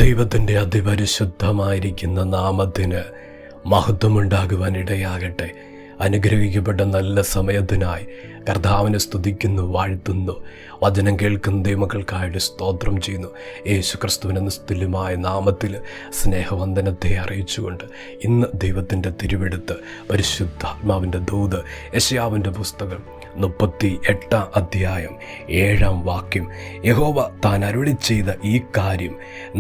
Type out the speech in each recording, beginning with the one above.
ദൈവത്തിൻ്റെ അതിപരിശുദ്ധമായിരിക്കുന്ന നാമത്തിന് മഹത്വമുണ്ടാകുവാൻ ഇടയാകട്ടെ. അനുഗ്രഹിക്കപ്പെട്ട നല്ല സമയത്തിനായി കർത്താവിനെ സ്തുതിക്കുന്നു, വാഴ്ത്തുന്നു. വചനം കേൾക്കുന്ന ദൈവമക്കൾക്കായിട്ട് സ്തോത്രം ചെയ്യുന്നു. യേശു ക്രിസ്തുവിൻ്റെ നിസ്തുല്യമായ നാമത്തിൽ സ്നേഹവന്ദനത്തെ അറിയിച്ചുകൊണ്ട് ഇന്ന് ദൈവത്തിൻ്റെ തിരുവെടുത്ത് പരിശുദ്ധാത്മാവിൻ്റെ ദൂത് യെശയ്യാവിൻ്റെ പുസ്തകം 38 അധ്യായം 7 വാക്യം, യഹോവ താൻ അരുളി ചെയ്ത ഈ കാര്യം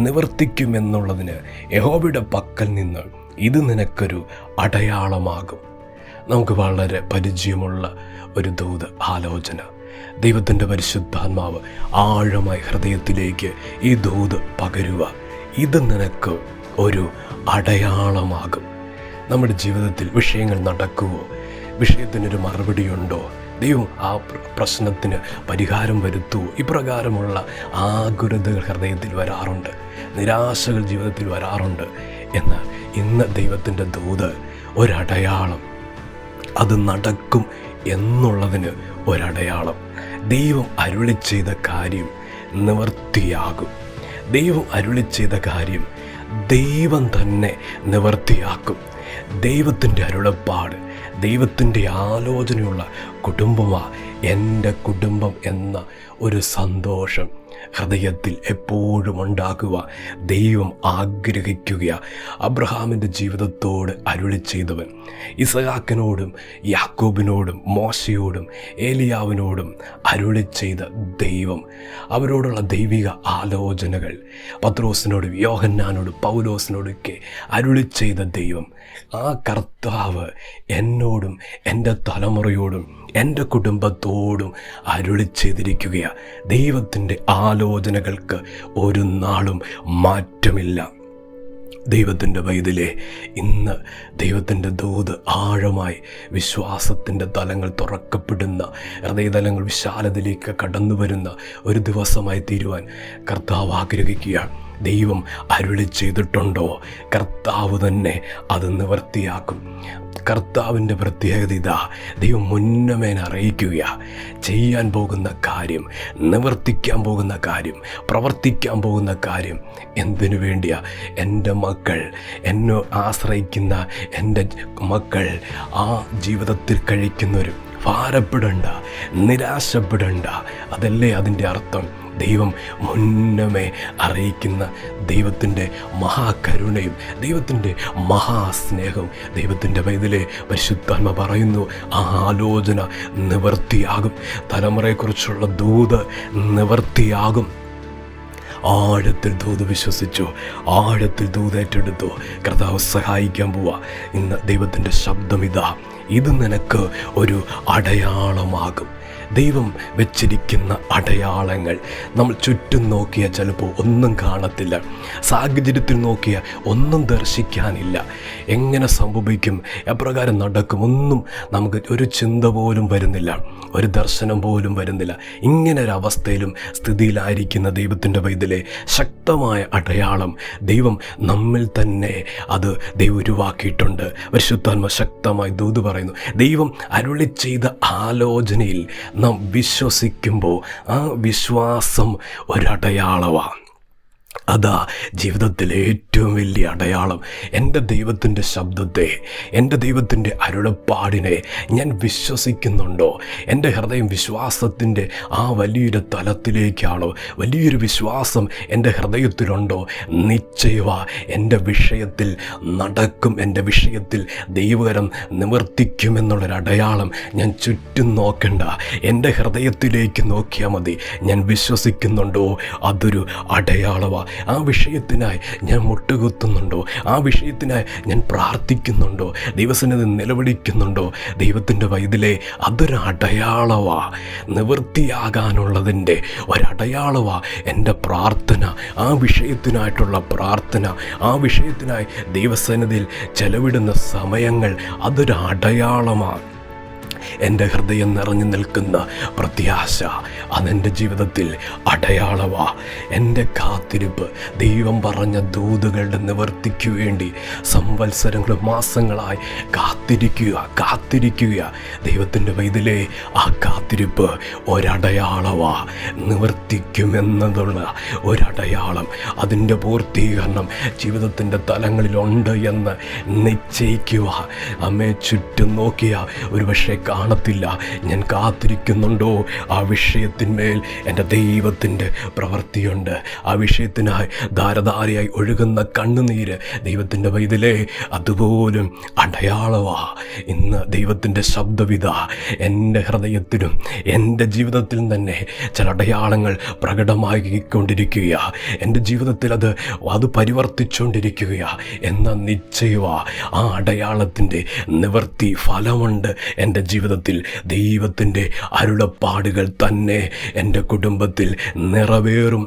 നിവർത്തിക്കുമെന്നുള്ളതിന് യഹോവയുടെ പക്കൽ നിന്ന് ഇത് നിനക്കൊരു അടയാളമാകും. നമുക്ക് വളരെ പരിചയമുള്ള ഒരു ദൂത് ആലോചന. ദൈവത്തിൻ്റെ പരിശുദ്ധാത്മാവ് ആഴമായി ഹൃദയത്തിലേക്ക് ഈ ദൂത് പകരുക. ഇത് നിനക്ക് ഒരു അടയാളമാകും. നമ്മുടെ ജീവിതത്തിൽ വിഷയങ്ങൾ നടക്കുവോ, വിഷയത്തിനൊരു മറുപടിയുണ്ടോ, ദൈവം ആ പ്രശ്നത്തിന് പരിഹാരം വരുത്തുവോ, ഇപ്രകാരമുള്ള ആകുലതകൾ ഹൃദയത്തിൽ വരാറുണ്ട്, നിരാശകൾ ജീവിതത്തിൽ വരാറുണ്ട്. എന്നാൽ ഇന്ന് ദൈവത്തിൻ്റെ ദൂത് ഒരടയാളം, അത് നടക്കും എന്നുള്ളതിന് ഒരടയാളം. ദൈവം അരുളി ചെയ്ത കാര്യം നിവർത്തിയാകും. ദൈവം അരുളി ചെയ്ത കാര്യം ദൈവം തന്നെ നിവർത്തിയാക്കും. ദൈവത്തിൻ്റെ അരുളപ്പാട്, ദൈവത്തിൻ്റെ ആലോചനയുള്ള കുടുംബമാണ് എൻ്റെ കുടുംബം എന്ന ഒരു സന്തോഷം ഹൃദയത്തിൽ എപ്പോഴും ഉണ്ടാക്കുക ദൈവം ആഗ്രഹിക്കുക. അബ്രഹാമിൻ്റെ ജീവിതത്തോട് അരുളി ചെയ്തവൻ ഇസഹാക്കിനോടും യാക്കോബിനോടും മോശയോടും ഏലിയാവിനോടും അരുളി ചെയ്ത ദൈവം, അവരോടുള്ള ദൈവിക ആലോചനകൾ പത്രോസിനോടും യോഹന്നാനോടും പൗലോസിനോടൊക്കെ അരുളി ചെയ്ത ദൈവം, ആ കർത്താവ് എന്നോടും എൻ്റെ തലമുറയോടും എൻ്റെ കുടുംബത്തോടും അരുളി ചെയ്തിരിക്കുകയാണ്. ദൈവത്തിൻ്റെ ആലോചനകൾക്ക് ഒരു നാളും മാറ്റമില്ല. ദൈവത്തിൻ്റെ വൈതലേ, ഇന്ന് ദൈവത്തിൻ്റെ ദൂത് ആഴമായി വിശ്വാസത്തിൻ്റെ തലങ്ങൾ തുറക്കപ്പെടുന്ന, ഹൃദയതലങ്ങൾ വിശാലതയിലേക്ക് കടന്നു വരുന്ന ഒരു ദിവസമായി തീരുവാൻ കർത്താവ് ആഗ്രഹിക്കുകയാണ്. ദൈവം അരുളി ചെയ്തിട്ടുണ്ടോ, കർത്താവ് തന്നെ അത് നിവർത്തിയാക്കും. കർത്താവിൻ്റെ പ്രത്യേകത ഇതാ, ദൈവം മുന്നമേ അറിയിക്കുക. ചെയ്യാൻ പോകുന്ന കാര്യം, നിവർത്തിക്കാൻ പോകുന്ന കാര്യം, പ്രവർത്തിക്കാൻ പോകുന്ന കാര്യം എന്തിനു വേണ്ടിയാ? എൻ്റെ മക്കൾ, എന്നെ ആശ്രയിക്കുന്ന എൻ്റെ മക്കൾ ആ ജീവിതത്തിൽ കഴിക്കുന്നവരും ഭാരപ്പെടണ്ട, നിരാശപ്പെടണ്ട. അതല്ലേ അതിൻ്റെ അർത്ഥം. ദൈവം മുന്നമേ അറിയിക്കുന്ന ദൈവത്തിൻ്റെ മഹാകരുണയും ദൈവത്തിൻ്റെ മഹാസ്നേഹവും ദൈവത്തിൻ്റെ വൈതലേ പരിശുദ്ധാത്മ പറയുന്നു, ആ ആലോചന നിവർത്തിയാകും. തലമുറയെക്കുറിച്ചുള്ള ദൂത് നിവർത്തിയാകും. ആഴത്തിൽ ദൂത് വിശ്വസിച്ചു, ആഴത്തിൽ ദൂത് ഏറ്റെടുത്തു. കർത്താവ് സഹായിക്കാൻ പോവാ. ഇന്ന് ദൈവത്തിൻ്റെ ശബ്ദം ഇതാ, ഇത് നിനക്ക് ഒരു അടയാളമാകും. ദൈവം വെച്ചിരിക്കുന്ന അടയാളങ്ങൾ നമ്മൾ ചുറ്റും നോക്കിയാൽ ചിലപ്പോൾ ഒന്നും കാണത്തില്ല. സാഹചര്യത്തിൽ നോക്കിയാൽ ഒന്നും ദർശിക്കാനില്ല. എങ്ങനെ സംഭവിക്കും, എപ്രകാരം നടക്കും, ഒന്നും നമുക്ക് ഒരു ചിന്ത പോലും വരുന്നില്ല, ഒരു ദർശനം പോലും വരുന്നില്ല. ഇങ്ങനെ ഒരു അവസ്ഥയിലും സ്ഥിതിയിലായിരിക്കുന്ന ദൈവത്തിൻ്റെ വൈതലേ, ശക്തമായ അടയാളം ദൈവം നമ്മിൽ തന്നെ അത് ദൈവം ഉരുവാക്കിയിട്ടുണ്ട്. പരിശുദ്ധാത്മ ശക്തമായി ദൂത് പറയുന്നു. ദൈവം അരുളി ചെയ്ത ആലോചനയിൽ നാം വിശ്വസിക്കുമ്പോൾ ആ വിശ്വാസം ഒരടയാളമാണ്. അതാ ജീവിതത്തിലെ ഏറ്റവും വലിയ അടയാളം. എൻ്റെ ദൈവത്തിൻ്റെ ശബ്ദത്തെ, എൻ്റെ ദൈവത്തിൻ്റെ അരുളപ്പാടിനെ ഞാൻ വിശ്വസിക്കുന്നുണ്ടോ? എൻ്റെ ഹൃദയം വിശ്വാസത്തിൻ്റെ ആ വലിയൊരു തലത്തിലേക്കാണോ? വലിയൊരു വിശ്വാസം എൻ്റെ ഹൃദയത്തിലുണ്ടോ? നിശ്ചയവാ എൻ്റെ വിഷയത്തിൽ നടക്കും, എൻ്റെ വിഷയത്തിൽ ദൈവകരം നിവർത്തിക്കുമെന്നുള്ളൊരു അടയാളം ഞാൻ ചുറ്റും നോക്കണ്ട, എൻ്റെ ഹൃദയത്തിലേക്ക് നോക്കിയാൽ മതി. ഞാൻ വിശ്വസിക്കുന്നുണ്ടോ? അതൊരു അടയാളമാണ്. ആ വിഷയത്തിനായി ഞാൻ മുട്ടുകുത്തുന്നുണ്ടോ? ആ വിഷയത്തിനായി ഞാൻ പ്രാർത്ഥിക്കുന്നുണ്ടോ? ദൈവസന്നിധി നിലവിളിക്കുന്നുണ്ടോ? ദൈവത്തിൻ്റെ വൈതലേ, അതൊരു അടയാളവാ. നിവൃത്തിയാകാനുള്ളതിൻ്റെ ഒരടയാളവാ എൻ്റെ പ്രാർത്ഥന. ആ വിഷയത്തിനായിട്ടുള്ള പ്രാർത്ഥന, ആ വിഷയത്തിനായി ദൈവസന്നിധിയിൽ ചെലവിടുന്ന സമയങ്ങൾ, അതൊരു അടയാളമാണ്. എൻ്റെ ഹൃദയം നിറഞ്ഞു നിൽക്കുന്ന പ്രത്യാശ അതെൻ്റെ ജീവിതത്തിൽ അടയാളവാ. എൻ്റെ കാത്തിരിപ്പ് ദൈവം പറഞ്ഞ ദൂതുകളുടെ നിവർത്തിക്കു വേണ്ടി സംവത്സരങ്ങളും മാസങ്ങളായി കാത്തിരിക്കുക. ദൈവത്തിൻ്റെ വൈതലേ, ആ കാത്തിരിപ്പ് ഒരടയാളവാ. നിവർത്തിക്കുമെന്നതുള്ള ഒരടയാളം, അതിൻ്റെ പൂർത്തീകരണം ജീവിതത്തിൻ്റെ തലങ്ങളിലുണ്ട് എന്ന് നിശ്ചയിക്കുക. അമ്മേ, ചുറ്റും നോക്കിയ ഒരുപക്ഷെ കാണത്തില്ല. ഞാൻ കാത്തിരിക്കുന്നുണ്ടോ? ആ വിഷയത്തിന്മേൽ എൻ്റെ ദൈവത്തിൻ്റെ പ്രവൃത്തിയുണ്ട്. ആ വിഷയത്തിനായി ധാരധാരയായി ഒഴുകുന്ന കണ്ണുനീര് ദൈവത്തിൻ്റെ വൈതലേ, അതുപോലും അടയാളവാ. ഇന്ന് ദൈവത്തിൻ്റെ ശബ്ദവിധ എൻ്റെ ഹൃദയത്തിലും എൻ്റെ ജീവിതത്തിൽ തന്നെ ചില അടയാളങ്ങൾ പ്രകടമാക്കിക്കൊണ്ടിരിക്കുക. എൻ്റെ ജീവിതത്തിൽ അത് പരിവർത്തിച്ചുകൊണ്ടിരിക്കുക എന്ന നിശ്ചയവാ. ആ അടയാളത്തിൻ്റെ നിവർത്തി ഫലമുണ്ട് എൻ്റെ ജീവിതത്തിൽ. ദൈവത്തിൻ്റെ അരുളപ്പാടുകൾ തന്നെ എൻ്റെ കുടുംബത്തിൽ നിറവേറും.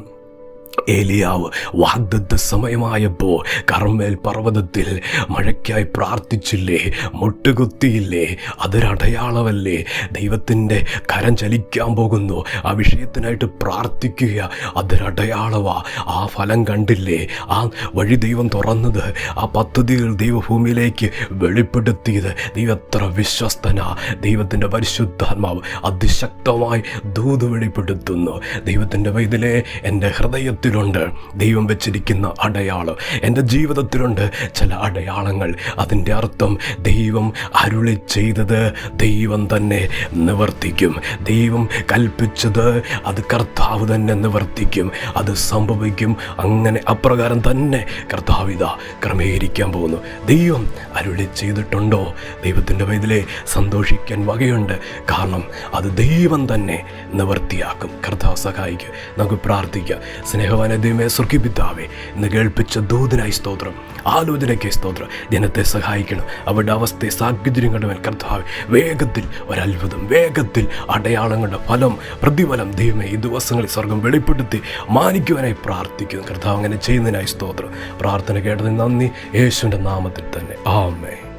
ഏലിയാവ് വാഗ്ദത്ത സമയമായപ്പോൾ കർമ്മേൽ പർവ്വതത്തിൽ മഴയ്ക്കായി പ്രാർത്ഥിച്ചില്ലേ? മുട്ടുകുത്തിയില്ലേ? അതൊരടയാളമല്ലേ? ദൈവത്തിൻ്റെ കരം ചലിക്കാൻ പോകുന്നു. ആ വിഷയത്തിനായിട്ട് പ്രാർത്ഥിക്കുക, അതൊരടയാളവാ. ആ ഫലം കണ്ടില്ലേ? ആ വഴി ദൈവം തുറന്നത്, ആ പദ്ധതികൾ ദൈവഭൂമിയിലേക്ക് വെളിപ്പെടുത്തിയത്. ദൈവം എത്ര വിശ്വസ്തനാ! ദൈവത്തിൻ്റെ പരിശുദ്ധാത്മാവ് അതിശക്തമായി ദൂത് വെളിപ്പെടുത്തുന്നു. ദൈവത്തിൻ്റെ വൈതലേ, എൻ്റെ ഹൃദയത്തിലുണ്ട് ദൈവം വെച്ചിരിക്കുന്ന അടയാളം. എൻ്റെ ജീവിതത്തിലുണ്ട് ചില അടയാളങ്ങൾ. അതിൻ്റെ അർത്ഥം ദൈവം അരുളി ചെയ്തത് ദൈവം തന്നെ നിവർത്തിക്കും. ദൈവം കൽപ്പിച്ചത് അത് കർത്താവ് തന്നെ നിവർത്തിക്കും. അത് സംഭവിക്കും. അങ്ങനെ അപ്രകാരം തന്നെ കർത്താവിത ക്രമീകരിക്കാൻ പോകുന്നു. ദൈവം അരുളി ചെയ്തിട്ടുണ്ടോ? ദൈവത്തിൻ്റെ വൈതലേ, സന്തോഷിക്കാൻ വകയുണ്ട്. കാരണം അത് ദൈവം തന്നെ നിവർത്തിയാക്കും. കർത്താവ് സഹായിക്കുക. നമുക്ക് പ്രാർത്ഥിക്കാം. സ്നേഹവാനായ ദൈവമേ, സ്വർഗ്ഗപിതാവേ, ഇന്ന് കേൾപ്പിച്ച ദൂതനായി സ്തോത്രം, ആലോചനയ്ക്ക് സ്തോത്രം. ജനത്തെ സഹായിക്കണം. അവരുടെ അവസ്ഥയെ സാഹചര്യം കണ്ടവൻ കർത്താവ് വേഗത്തിൽ ഒരത്ഭുതം, വേഗത്തിൽ അടയാളങ്ങളുടെ ഫലം, പ്രതിഫലം ദൈവമേ ഈ ദിവസങ്ങളിൽ സ്വർഗം വെളിപ്പെടുത്തി മാനിക്കുവാനായി പ്രാർത്ഥിക്കുന്നു. കർത്താവ് അങ്ങനെ ചെയ്യുന്നതിനായി സ്തോത്രം. പ്രാർത്ഥന കേട്ടതിന് നന്ദി. യേശുവിൻ്റെ നാമത്തിൽ തന്നെ ആമേൻ.